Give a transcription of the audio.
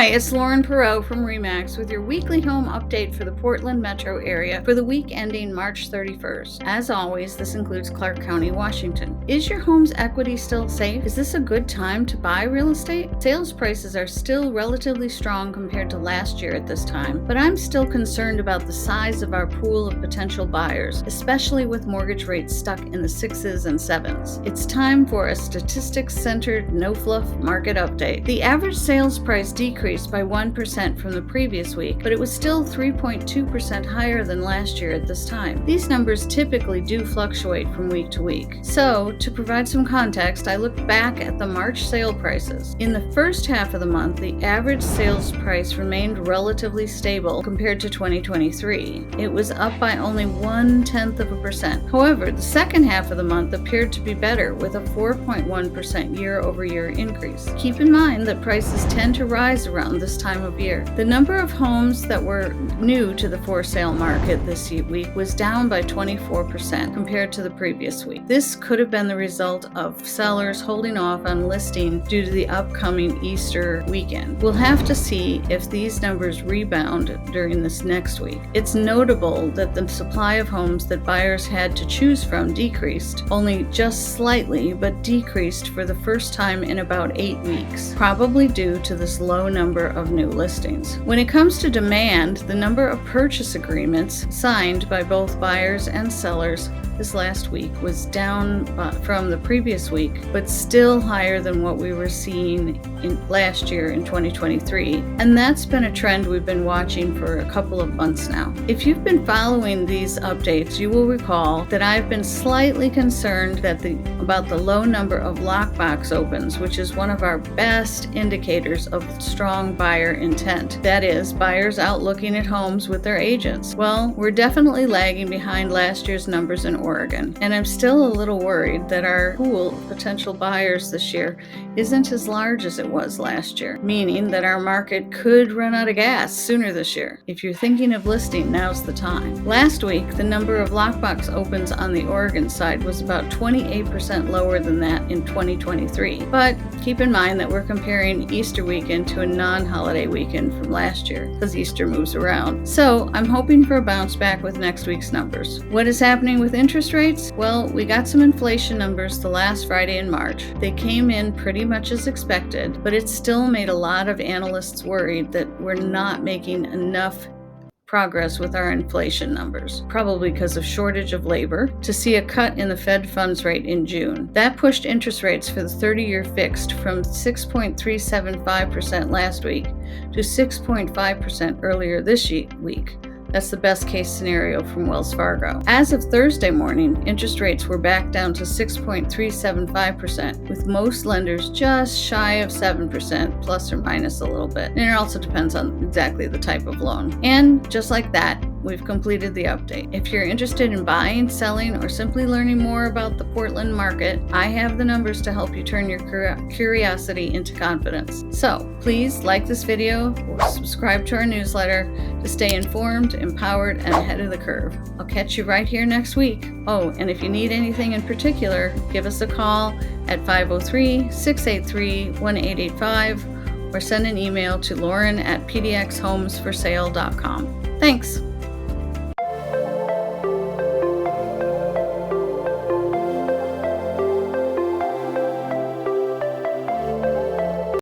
Hi, it's Lauren Perot from RE/MAX with your weekly home update for the Portland metro area for the week ending March 31st. As always, this includes Clark County, Washington. Is your home's equity still safe? Is this a good time to buy real estate? Sales prices are still relatively strong compared to last year at this time, but I'm still concerned about the size of our pool of potential buyers, especially with mortgage rates stuck in the 6s and 7s. It's time for a statistics-centered, no-fluff market update. The average sales price decreased by 1% from the previous week, but it was still 3.2% higher than last year at this time. These numbers typically do fluctuate from week to week. So, to provide some context, I looked back at the March sale prices. In the first half of the month, the average sales price remained relatively stable compared to 2023. It was up by only 0.1%. However, the second half of the month appeared to be better, with a 4.1% year-over-year increase. Keep in mind that prices tend to rise around this time of year. The number of homes that were new to the for-sale market this week was down by 24% compared to the previous week. This could have been the result of sellers holding off on listing due to the upcoming Easter weekend. We'll have to see if these numbers rebound during this next week. It's notable that the supply of homes that buyers had to choose from decreased, only just slightly, but decreased for the first time in about 8 weeks, probably due to this low number of new listings. When it comes to demand, the number of purchase agreements signed by both buyers and sellers this last week was down from the previous week, but still higher than what we were seeing last year in 2023. And that's been a trend we've been watching for a couple of months now. If you've been following these updates, you will recall that I've been slightly concerned about the low number of Lockbox opens, which is one of our best indicators of strong buyer intent. That is, buyers out looking at homes with their agents. Well, we're definitely lagging behind last year's numbers in Oregon, and I'm still a little worried that our pool of potential buyers this year isn't as large as it was last year, meaning that our market could run out of gas sooner this year. If you're thinking of listing, now's the time. Last week, the number of Lockbox opens on the Oregon side was about 28% lower than that in 2023. But keep in mind that we're comparing Easter weekend to a non-holiday weekend from last year, because Easter moves around. So I'm hoping for a bounce back with next week's numbers. What is happening with interest rates? Well, we got some inflation numbers the last Friday in March. They came in pretty much as expected, but it still made a lot of analysts worried that we're not making enough progress with our inflation numbers, probably because of shortage of labor, to see a cut in the Fed funds rate in June. That pushed interest rates for the 30-year fixed from 6.375% last week to 6.5% earlier this week. That's the best case scenario from Wells Fargo. As of Thursday morning, interest rates were back down to 6.375%, with most lenders just shy of 7%, plus or minus a little bit. And it also depends on exactly the type of loan. And just like that, we've completed the update. If you're interested in buying, selling, or simply learning more about the Portland market, I have the numbers to help you turn your curiosity into confidence. So please like this video or subscribe to our newsletter to stay informed, empowered, and ahead of the curve. I'll catch you right here next week. Oh, and if you need anything in particular, give us a call at 503-683-1885 or send an email to lauren@pdxhomesforsale.com. Thanks.